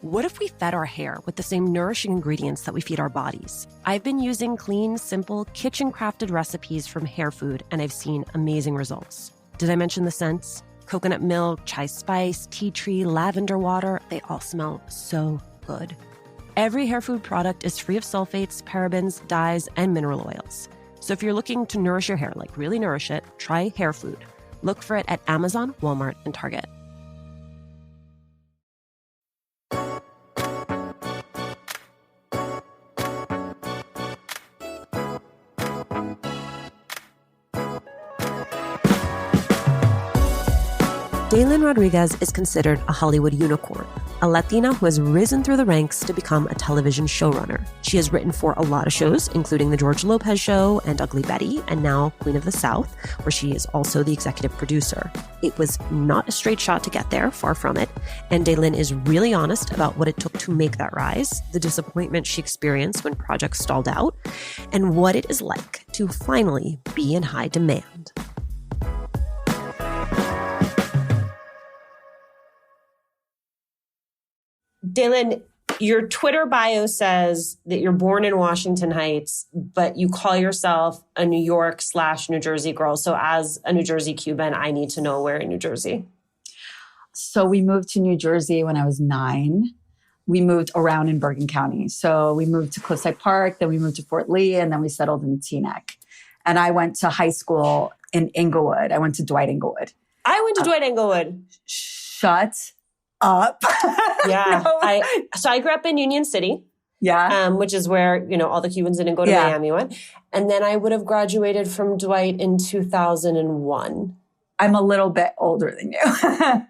What if we fed our hair with the same nourishing ingredients that we feed our bodies? I've been using clean, simple, kitchen-crafted recipes from Hair Food, and I've seen amazing results. Did I mention the scents? Coconut milk, chai spice, tea tree, lavender water, they all smell so good. Every Hair Food product is free of sulfates, parabens, dyes, and mineral oils. So if you're looking to nourish your hair, like really nourish it, try Hair Food. Look for it at Amazon, Walmart, and Target. Dailyn Rodriguez is considered a Hollywood unicorn, a Latina who has risen through the ranks to become a television showrunner. She has written for a lot of shows, including The George Lopez Show and Ugly Betty, and now Queen of the South, where she is also the executive producer. It was not a straight shot to get there, far from it, and Dailyn is really honest about what it took to make that rise, the disappointment she experienced when projects stalled out, and what it is like to finally be in high demand. Dailyn, your Twitter bio says that you're born in Washington Heights, but you call yourself a New York/New Jersey girl. So as a New Jersey Cuban, I need to know where in New Jersey. So we moved to New Jersey when I was 9. We moved around in Bergen County. So we moved to Cliffside Park, then we moved to Fort Lee, and then we settled in Teaneck. And I went to high school in Inglewood. I went to Dwight Inglewood. I went to Dwight Inglewood. Shut up. Yeah. No. I grew up in Union City. Yeah. Which is where, all the Cubans didn't go to Miami went. And then I would have graduated from Dwight in 2001. I'm a little bit older than you.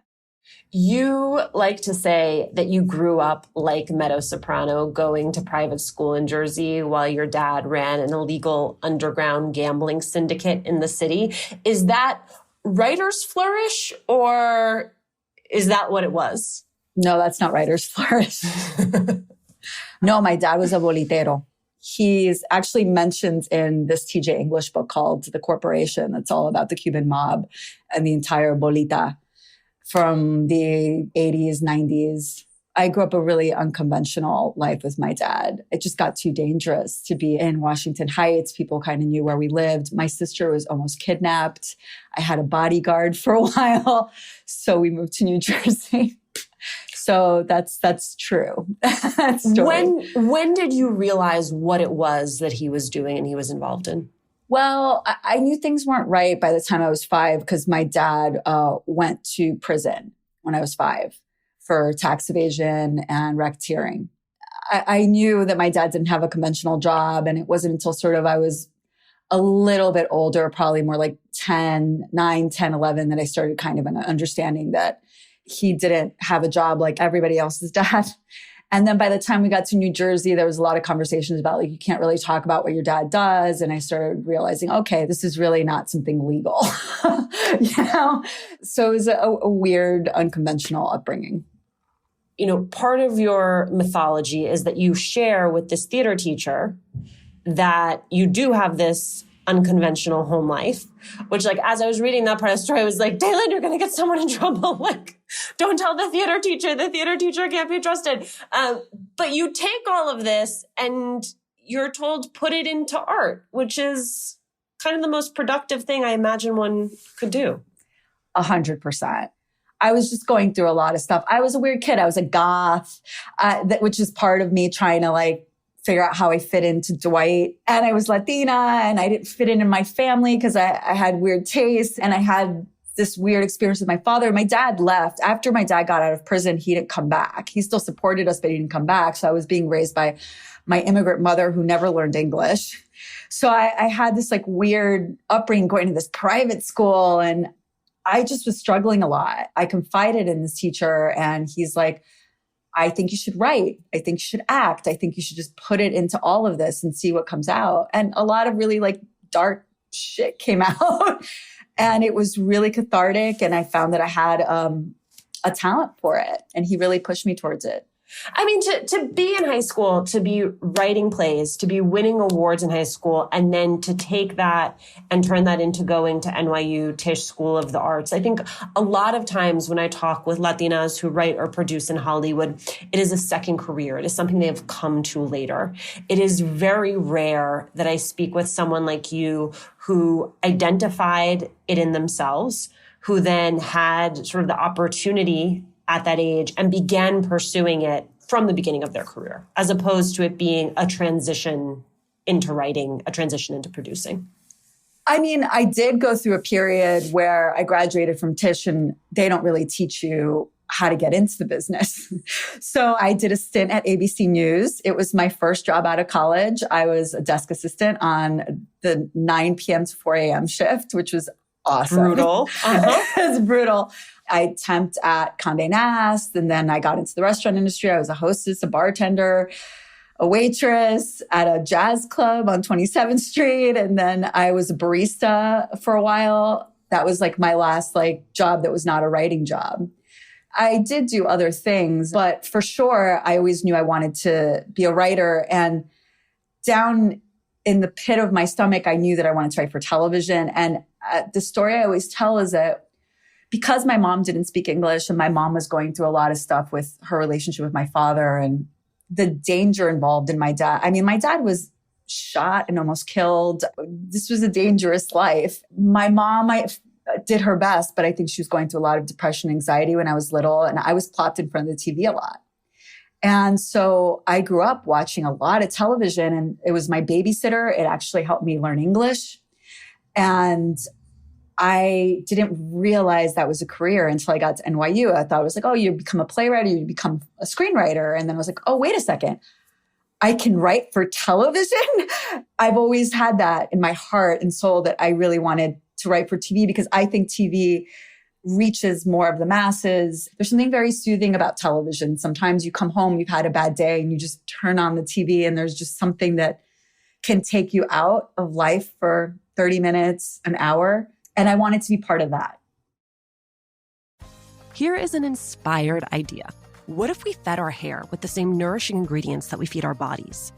You like to say that you grew up like Meadow Soprano, going to private school in Jersey while your dad ran an illegal underground gambling syndicate in the city. Is that writer's flourish, or is that what it was? No, that's not writer's flourish. No, my dad was a bolitero. He's actually mentioned in this TJ English book called The Corporation. That's all about the Cuban mob and the entire bolita from the 80s, 90s. I grew up a really unconventional life with my dad. It just got too dangerous to be in Washington Heights. People kind of knew where we lived. My sister was almost kidnapped. I had a bodyguard for a while. So we moved to New Jersey. So that's true. When did you realize what it was that he was doing and he was involved in? Well, I knew things weren't right by the time I was 5 because my dad went to prison when I was 5 for tax evasion and racketeering. I knew that my dad didn't have a conventional job, and it wasn't until I was a little bit older, probably more like 9, 10, 11, that I started kind of understanding that he didn't have a job like everybody else's dad. And then by the time we got to New Jersey, there was a lot of conversations about you can't really talk about what your dad does. And I started realizing, okay, this is really not something legal, So it was a weird, unconventional upbringing. Part of your mythology is that you share with this theater teacher that you do have this unconventional home life, which as I was reading that part of the story, I was like, Dailyn, you're going to get someone in trouble. Don't tell the theater teacher can't be trusted. But you take all of this and you're told, put it into art, which is kind of the most productive thing I imagine one could do. 100%. I was just going through a lot of stuff. I was a weird kid. I was a goth, which is part of me trying to figure out how I fit into Dwight. And I was Latina and I didn't fit in my family because I had weird tastes, and I had this weird experience with my father. My dad left. After my dad got out of prison, he didn't come back. He still supported us, but he didn't come back. So I was being raised by my immigrant mother who never learned English. So I had this weird upbringing going to this private school, and I just was struggling a lot. I confided in this teacher, and he's like, I think you should write. I think you should act. I think you should just put it into all of this and see what comes out. And a lot of really dark shit came out. And it was really cathartic. And I found that I had a talent for it. And he really pushed me towards it. I mean, to be in high school, to be writing plays, to be winning awards in high school, and then to take that and turn that into going to NYU Tisch School of the Arts. I think a lot of times when I talk with Latinas who write or produce in Hollywood, it is a second career. It is something they have come to later. It is very rare that I speak with someone like you who identified it in themselves, who then had sort of the opportunity at that age and began pursuing it from the beginning of their career, as opposed to it being a transition into writing, a transition into producing. I mean, I did go through a period where I graduated from Tisch and they don't really teach you how to get into the business. So I did a stint at ABC News. It was my first job out of college. I was a desk assistant on the 9 p.m. to 4 a.m. shift, which was awesome. Brutal. It was brutal. I temped at Condé Nast, and then I got into the restaurant industry. I was a hostess, a bartender, a waitress at a jazz club on 27th Street. And then I was a barista for a while. That was like my last job that was not a writing job. I did do other things, but for sure, I always knew I wanted to be a writer. And down in the pit of my stomach, I knew that I wanted to write for television. And the story I always tell is that because my mom didn't speak English and my mom was going through a lot of stuff with her relationship with my father and the danger involved in my dad. I mean, my dad was shot and almost killed. This was a dangerous life. My mom, I did her best, but I think she was going through a lot of depression, anxiety when I was little, and I was plopped in front of the TV a lot. And so I grew up watching a lot of television, and it was my babysitter. It actually helped me learn English. And I didn't realize that was a career until I got to NYU. I thought it was like, oh, you become a playwright, you become a screenwriter. And then I was like, oh, wait a second. I can write for television? I've always had that in my heart and soul that I really wanted to write for TV because I think TV reaches more of the masses. There's something very soothing about television. Sometimes you come home, you've had a bad day, and you just turn on the TV and there's just something that can take you out of life for 30 minutes, an hour. And I wanted to be part of that. Here is an inspired idea. What if we fed our hair with the same nourishing ingredients that we feed our bodies?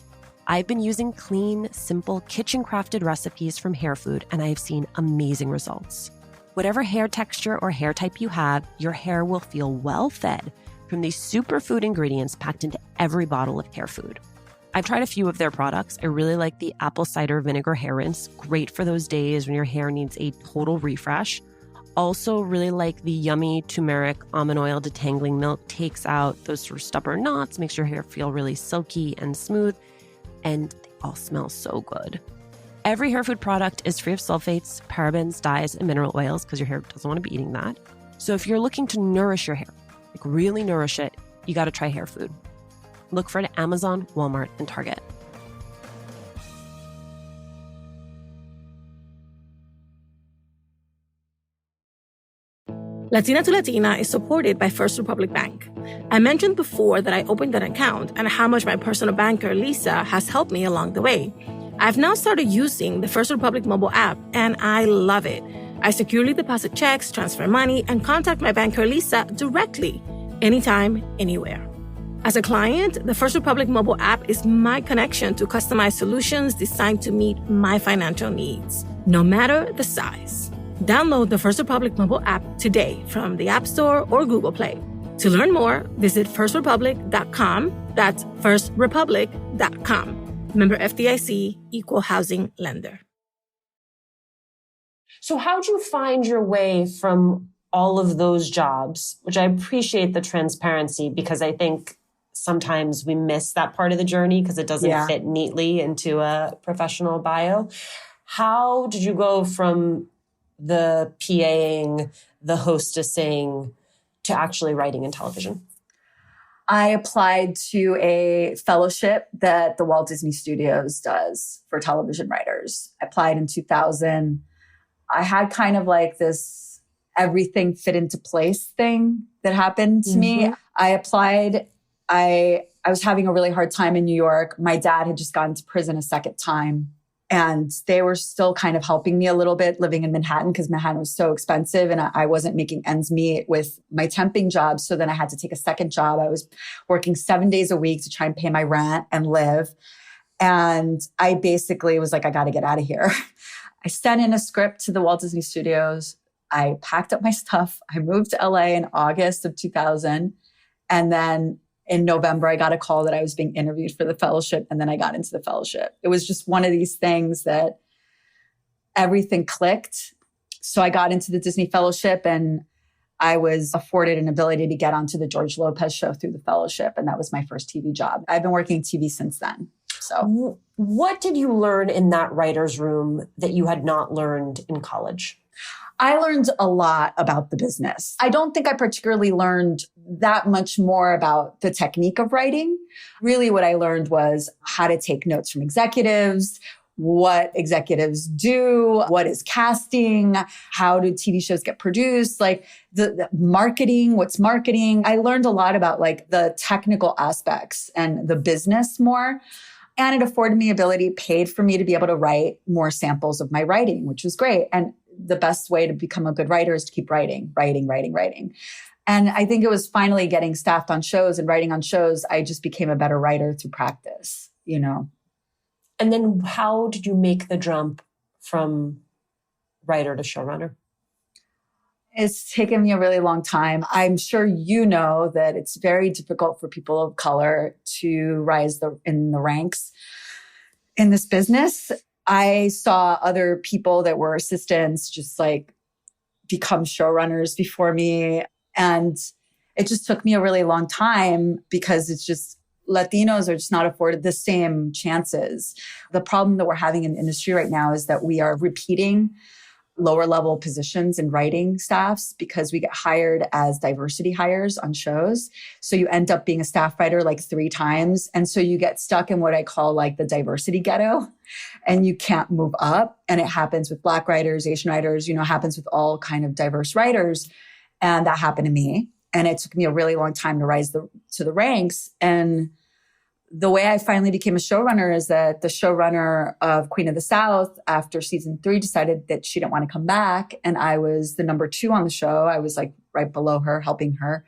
I've been using clean, simple, kitchen-crafted recipes from hair food, and I have seen amazing results. Whatever hair texture or hair type you have, your hair will feel well-fed from these superfood ingredients packed into every bottle of hair food. I've tried a few of their products. I really like the apple cider vinegar hair rinse. Great for those days when your hair needs a total refresh. Also really like the yummy turmeric almond oil detangling milk. Takes out those sort of stubborn knots, makes your hair feel really silky and smooth. And they all smell so good. Every hair food product is free of sulfates, parabens, dyes, and mineral oils because your hair doesn't want to be eating that. So if you're looking to nourish your hair, like really nourish it, you got to try hair food. Look for it at Amazon, Walmart, and Target. Latina to Latina is supported by First Republic Bank. I mentioned before that I opened an account and how much my personal banker, Lisa, has helped me along the way. I've now started using the First Republic mobile app, and I love it. I securely deposit checks, transfer money, and contact my banker, Lisa, directly, anytime, anywhere. As a client, the First Republic mobile app is my connection to customized solutions designed to meet my financial needs, no matter the size. Download the First Republic mobile app today from the App Store or Google Play. To learn more, visit firstrepublic.com. That's firstrepublic.com. Member FDIC, Equal Housing Lender. So how'd you find your way from all of those jobs, which I appreciate the transparency because I think sometimes we miss that part of the journey because it doesn't fit neatly into a professional bio. How did you go from the PAing, the hostessing, to actually writing in television? I applied to a fellowship that the Walt Disney Studios does for television writers. I applied in 2000. I had kind of like this everything fit into place thing that happened to me. I applied. I was having a really hard time in New York. My dad had just gone to prison a second time. And they were still kind of helping me a little bit living in Manhattan because Manhattan was so expensive and I wasn't making ends meet with my temping job. So then I had to take a second job. I was working 7 days a week to try and pay my rent and live. And I basically was like, I got to get out of here. I sent in a script to the Walt Disney Studios. I packed up my stuff. I moved to LA in August of 2000. And then in November, I got a call that I was being interviewed for the fellowship. And then I got into the fellowship. It was just one of these things that everything clicked. So I got into the Disney fellowship and I was afforded an ability to get onto the George Lopez show through the fellowship. And that was my first TV job. I've been working TV since then. So what did you learn in that writer's room that you had not learned in college? I learned a lot about the business. I don't think I particularly learned that much more about the technique of writing. Really what I learned was how to take notes from executives, what executives do, what is casting, how do TV shows get produced, like the marketing, what's marketing. I learned a lot about like the technical aspects and the business more. And it afforded me ability, paid for me to be able to write more samples of my writing, which was great. And the best way to become a good writer is to keep writing. And I think it was finally getting staffed on shows and writing on shows. I just became a better writer through practice, you know. And then how did you make the jump from writer to showrunner? It's taken me a really long time. I'm sure you know that it's very difficult for people of color to rise in the ranks in this business. I saw other people that were assistants just like become showrunners before me. And it just took me a really long time because it's just Latinos are just not afforded the same chances. The problem that we're having in the industry right now is that we are repeating lower level positions in writing staffs because we get hired as diversity hires on shows. So you end up being a staff writer like 3 times. And so you get stuck in what I call like the diversity ghetto and you can't move up. And it happens with Black writers, Asian writers, you know, happens with all kind of diverse writers. And that happened to me. And it took me a really long time to rise to the ranks. And the way I finally became a showrunner is that the showrunner of Queen of the South after season 3 decided that she didn't want to come back. And I was the number 2 on the show. I was like right below her, helping her.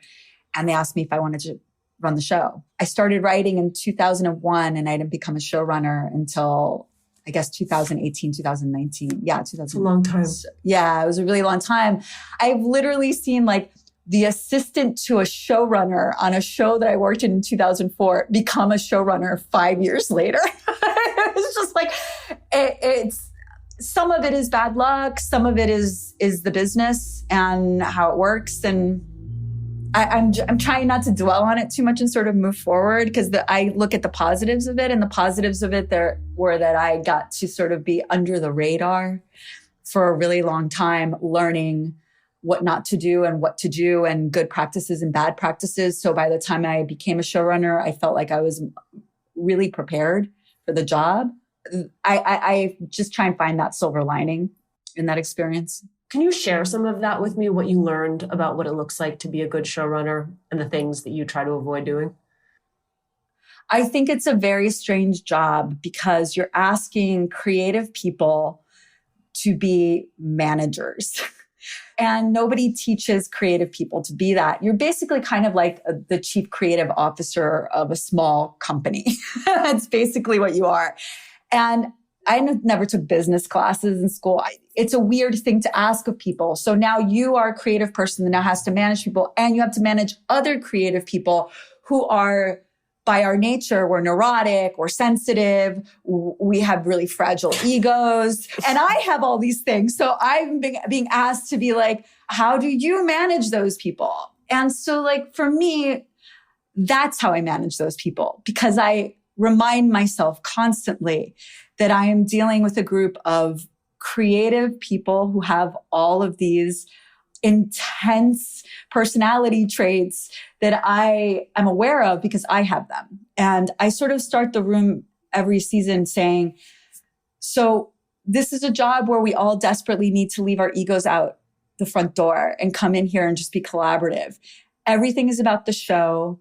And they asked me if I wanted to run the show. I started writing in 2001 and I didn't become a showrunner until I guess 2018, 2019. Yeah, 2000. It's a long time. Yeah, it was a really long time. I've literally seen like the assistant to a showrunner on a show that I worked in 2004 become a showrunner 5 years later. It's just like, it's some of it is bad luck. Some of it is the business and how it works. And I'm trying not to dwell on it too much and sort of move forward because I look at the positives of it, and the positives of it there were that I got to sort of be under the radar for a really long time, learning what not to do and what to do and good practices and bad practices. So by the time I became a showrunner, I felt like I was really prepared for the job. I just try and find that silver lining in that experience. Can you share some of that with me, what you learned about what it looks like to be a good showrunner and the things that you try to avoid doing? I think it's a very strange job because you're asking creative people to be managers. And nobody teaches creative people to be that. You're basically kind of like the chief creative officer of a small company. That's basically what you are. And I never took business classes in school. It's a weird thing to ask of people. So now you are a creative person that now has to manage people, and you have to manage other creative people who are, by our nature, we're neurotic, we're sensitive, we have really fragile egos. And I have all these things. So I'm being asked to be like, how do you manage those people? And so like, for me, that's how I manage those people, because I remind myself constantly that I am dealing with a group of creative people who have all of these intense personality traits that I am aware of because I have them. And I sort of start the room every season saying, so this is a job where we all desperately need to leave our egos out the front door and come in here and just be collaborative. Everything is about the show.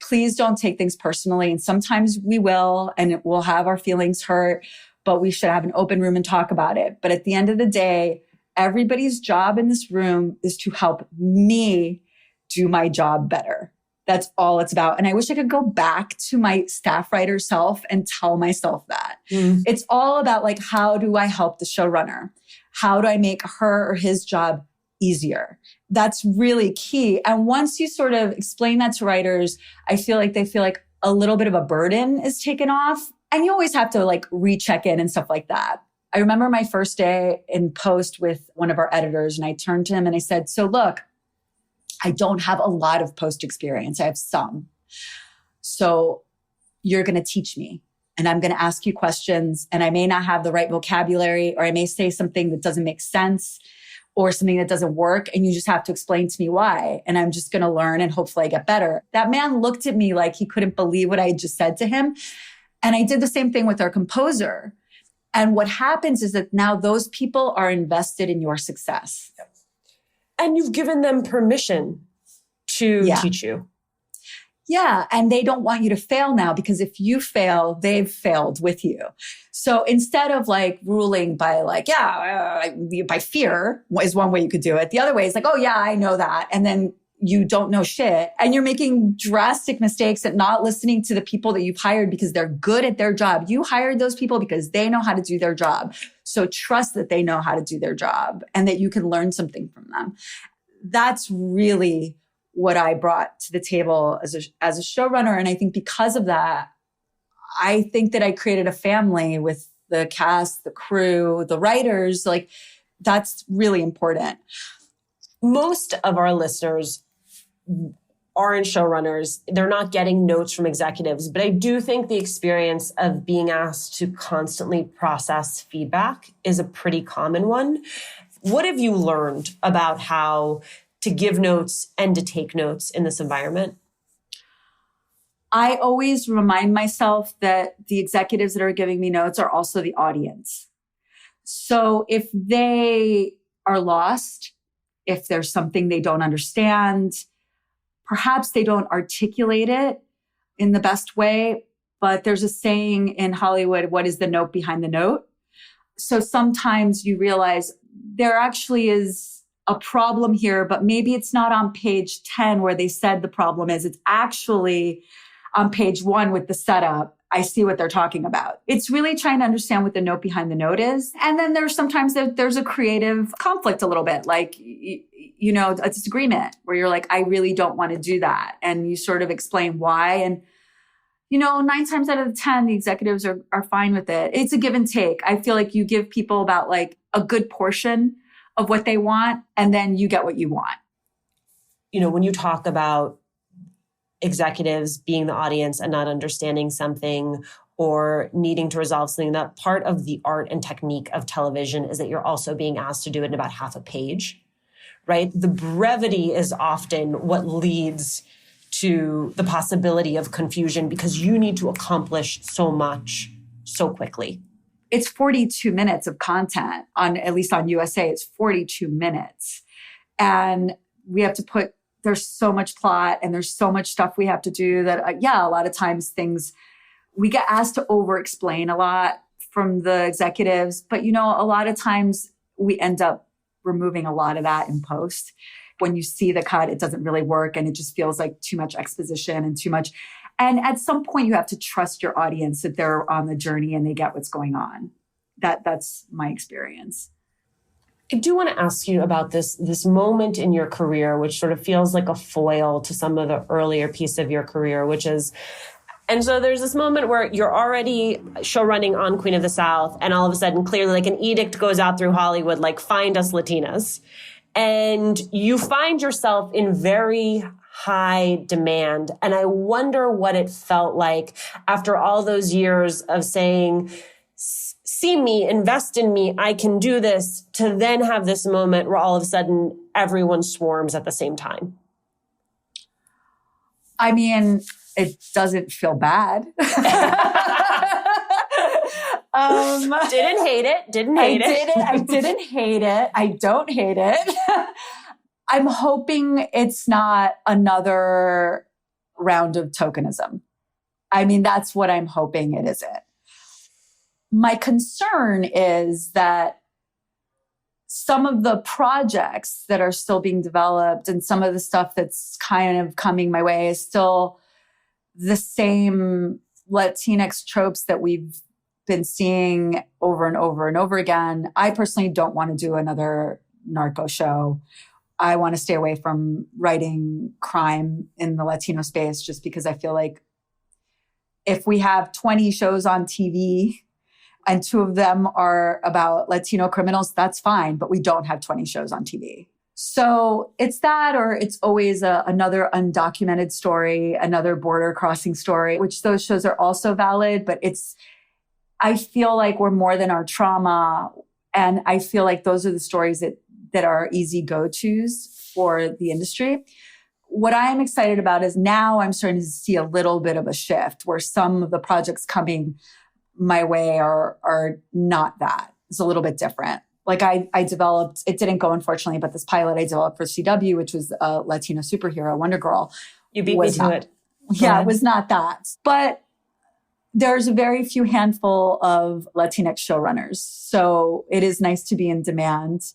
Please don't take things personally. And sometimes we will, and we'll have our feelings hurt. but we should have an open room and talk about it. But at the end of the day, everybody's job in this room is to help me do my job better. That's all it's about. And I wish I could go back to my staff writer self and tell myself that. It's all about like, how do I help the showrunner? How do I make her or his job easier? That's really key. And once you sort of explain that to writers, I feel like they feel like a little bit of a burden is taken off. And you always have to like recheck in and stuff like that. I remember my first day in post with one of our editors, and I turned to him and I said, so look, I don't have a lot of post experience. I have some. So you're going to teach me, and I'm going to ask you questions, and I may not have the right vocabulary, or I may say something that doesn't make sense or something that doesn't work. And you just have to explain to me why. And I'm just going to learn, and hopefully I get better. That man looked at me like he couldn't believe what I just said to him. And I did the same thing with our composer. And what happens is that now those people are invested in your success. And you've given them permission to teach you. Yeah. And they don't want you to fail now, because if you fail, they've failed with you. So instead of like ruling by like, by fear is one way you could do it. The other way is like, oh yeah, I know that. And then you don't know shit. And you're making drastic mistakes at not listening to the people that you've hired because they're good at their job. You hired those people because they know how to do their job. So trust that they know how to do their job and that you can learn something from them. That's really what I brought to the table as a showrunner. And I think because of that, I think that I created a family with the cast, the crew, the writers. Like, that's really important. Most of our listeners aren't showrunners. They're not getting notes from executives, but I do think the experience of being asked to constantly process feedback is a pretty common one. What have you learned about how to give notes and to take notes in this environment? I always remind myself that the executives that are giving me notes are also the audience. So if they are lost, if there's something they don't understand, perhaps they don't articulate it in the best way, but there's a saying in Hollywood, what is the note behind the note? So sometimes you realize there actually is a problem here, but maybe it's not on page 10 where they said the problem is. It's actually on page 1 with the setup. I see what they're talking about. It's really trying to understand what the note behind the note is. And then there's sometimes there's a creative conflict a little bit, like, you know, a disagreement where you're like, I really don't want to do that. And you sort of explain why. And, you know, 9 times out of 10, the executives are fine with it. It's a give and take. I feel like you give people about like a good portion of what they want, and then you get what you want. You know, when you talk about executives being the audience and not understanding something or needing to resolve something, that part of the art and technique of television is that you're also being asked to do it in about half a page, right? The brevity is often what leads to the possibility of confusion because you need to accomplish so much so quickly. It's 42 minutes of content at least on USA, it's 42 minutes. And we have to there's so much plot and there's so much stuff we have to do that, a lot of times we get asked to over-explain a lot from the executives. But, you know, a lot of times we end up removing a lot of that in post. When you see the cut, it doesn't really work and it just feels like too much exposition and too much. And at some point you have to trust your audience that they're on the journey and they get what's going on. That's my experience. I do want to ask you about this moment in your career, which sort of feels like a foil to some of the earlier piece of your career, which is, and so there's this moment where you're already showrunning on Queen of the South, and all of a sudden, clearly, like an edict goes out through Hollywood, like, find us Latinas. And you find yourself in very high demand. And I wonder what it felt like after all those years of saying, see me, invest in me, I can do this, to then have this moment where all of a sudden everyone swarms at the same time. I mean, it doesn't feel bad. Didn't hate it. I didn't hate it. I don't hate it. I'm hoping it's not another round of tokenism. I mean, that's what I'm hoping it isn't. My concern is that some of the projects that are still being developed and some of the stuff that's kind of coming my way is still the same Latinx tropes that we've been seeing over and over and over again. I personally don't want to do another narco show. I want to stay away from writing crime in the Latino space just because I feel like if we have 20 shows on TV and 2 of them are about Latino criminals, that's fine, but we don't have 20 shows on TV. So it's that, or it's always another undocumented story, another border crossing story, which those shows are also valid, but I feel like we're more than our trauma. And I feel like those are the stories that are easy go-tos for the industry. What I'm excited about is now I'm starting to see a little bit of a shift where some of the projects coming my way are not that. It's a little bit different. Like I developed, it didn't go unfortunately, but this pilot I developed for CW, which was a Latino superhero, Wonder Girl. You beat me to it. Yeah, it was not that. But there's a very few handful of Latinx showrunners. So it is nice to be in demand.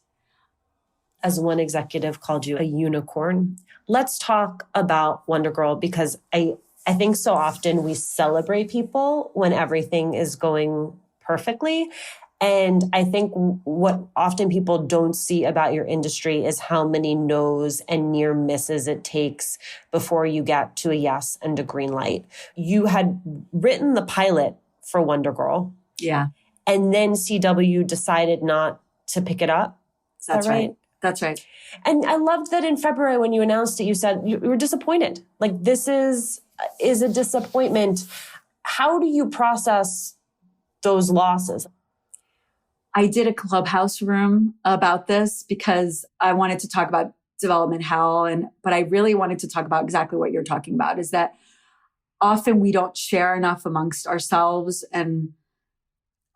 As one executive called you a unicorn. Let's talk about Wonder Girl because I think so often we celebrate people when everything is going perfectly. And I think what often people don't see about your industry is how many no's and near misses it takes before you get to a yes and a green light. You had written the pilot for Wonder Girl. Yeah. And then CW decided not to pick it up. Is that right? That's right. And I loved that in February when you announced it, you said you were disappointed. Like, this is a disappointment. How do you process those losses? I did a Clubhouse room about this because I wanted to talk about development hell. But I really wanted to talk about exactly what you're talking about, is that often we don't share enough amongst ourselves and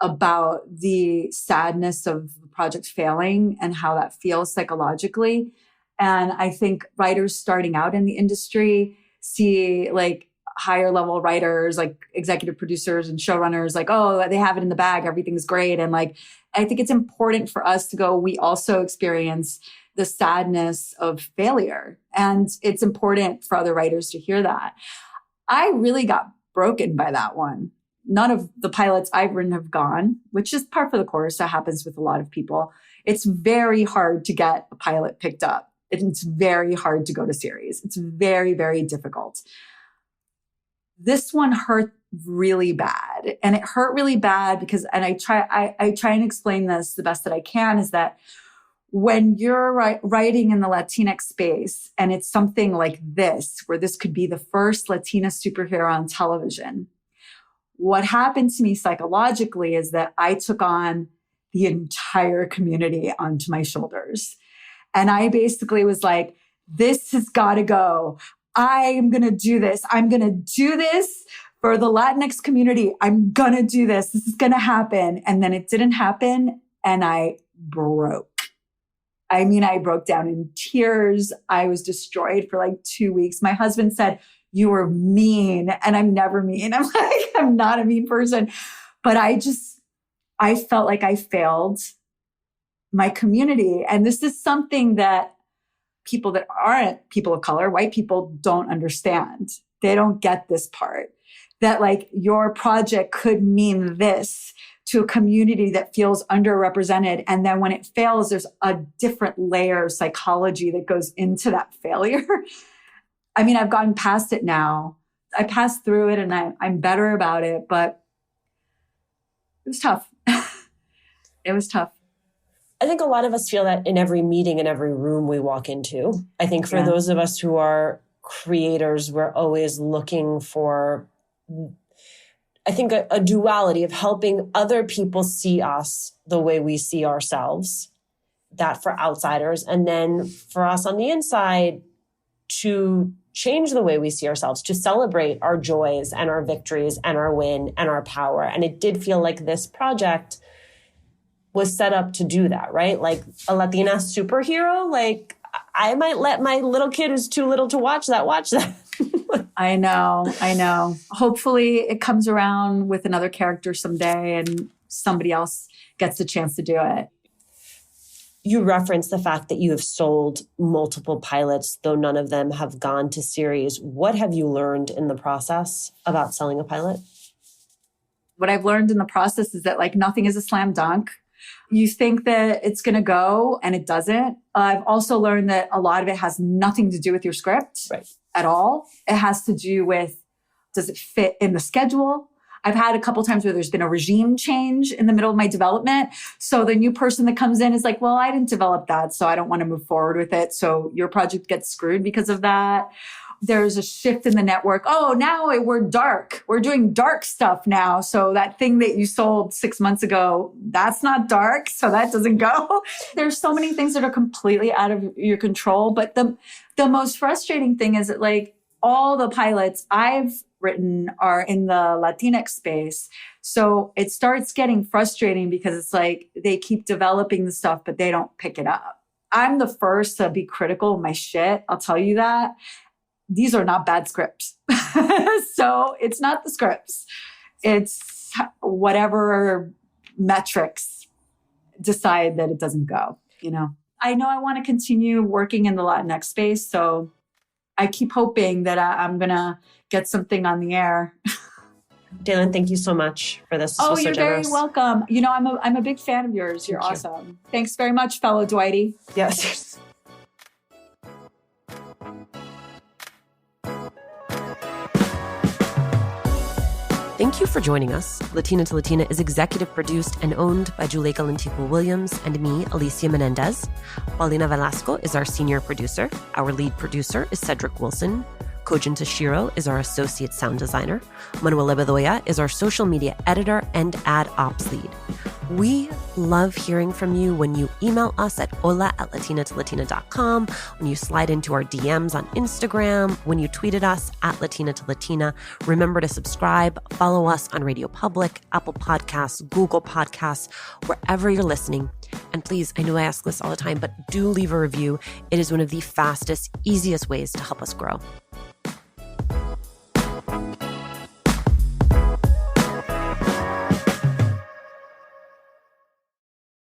about the sadness of the project failing and how that feels psychologically. And I think writers starting out in the industry see like higher level writers, like executive producers and showrunners, like, oh, they have it in the bag. Everything's great. And like, I think it's important for us to go, we also experience the sadness of failure. And it's important for other writers to hear that. I really got broken by that one. None of the pilots I've written have gone, which is par for the course. That happens with a lot of people. It's very hard to get a pilot picked up. It's very hard to go to series. It's very, very difficult. This one hurt really bad. And it hurt really bad because, and I try and explain this the best that I can, is that when you're writing in the Latinx space and it's something like this, where this could be the first Latina superhero on television, what happened to me psychologically is that I took on the entire community onto my shoulders. And I basically was like, this has got to go. I'm going to do this. I'm going to do this for the Latinx community. I'm going to do this. This is going to happen. And then it didn't happen. And I broke. I mean, I broke down in tears. I was destroyed for like 2 weeks. My husband said, you were mean. And I'm never mean. I'm like, I'm not a mean person. But I felt like I failed my community. And this is something that people that aren't people of color, white people, don't understand. They don't get this part, that like your project could mean this to a community that feels underrepresented. And then when it fails, there's a different layer of psychology that goes into that failure. I mean, I've gotten past it now. I passed through it and I'm better about it, but it was tough. It was tough. I think a lot of us feel that in every meeting, in every room we walk into. I think for those of us who are creators, we're always looking for, I think, a duality of helping other people see us the way we see ourselves. That for outsiders. And then for us on the inside, to change the way we see ourselves, to celebrate our joys and our victories and our win and our power. And it did feel like this project was set up to do that, right? Like a Latina superhero, like I might let my little kid who's too little to watch that. I know. Hopefully it comes around with another character someday. And somebody else gets the chance to do it. You referenced the fact that you have sold multiple pilots, though none of them have gone to series. What have you learned in the process about selling a pilot? What I've learned in the process is that like nothing is a slam dunk. You think that it's going to go and it doesn't. I've also learned that a lot of it has nothing to do with your script at all. It has to do with, does it fit in the schedule? I've had a couple times where there's been a regime change in the middle of my development. So the new person that comes in is like, well, I didn't develop that, so I don't want to move forward with it. So your project gets screwed because of that. There's a shift in the network. Oh, now we're dark. We're doing dark stuff now. So that thing that you sold 6 months ago, that's not dark. So that doesn't go. There's so many things that are completely out of your control. But the most frustrating thing is that like all the pilots I've written are in the Latinx space. So it starts getting frustrating because it's like they keep developing the stuff, but they don't pick it up. I'm the first to be critical of my shit. I'll tell you that. These are not bad scripts. So it's not the scripts. It's whatever metrics decide that it doesn't go, you know. I know I want to continue working in the Latinx space. So I keep hoping that I'm going to get something on the air. Dailyn, thank you so much for this. Oh, so you're generous. very welcome. You know, I'm a big fan of yours. You're awesome. Thanks very much, fellow Dwighty. Yes. Thank you for joining us. Latina to Latina is executive produced and owned by Juleka Lantigua Williams and me, Alicia Menendez. Paulina Velasco is our senior producer. Our lead producer is Cedric Wilson. Kojin Tashiro is our associate sound designer. Manuela Bedoya is our social media editor and ad ops lead. We love hearing from you when you email us at hola@latinatolatina.com, when you slide into our DMs on Instagram, when you tweet at us at Latina to Latina. Remember to subscribe, follow us on Radio Public, Apple Podcasts, Google Podcasts, wherever you're listening. And please, I know I ask this all the time, but do leave a review. It is one of the fastest, easiest ways to help us grow.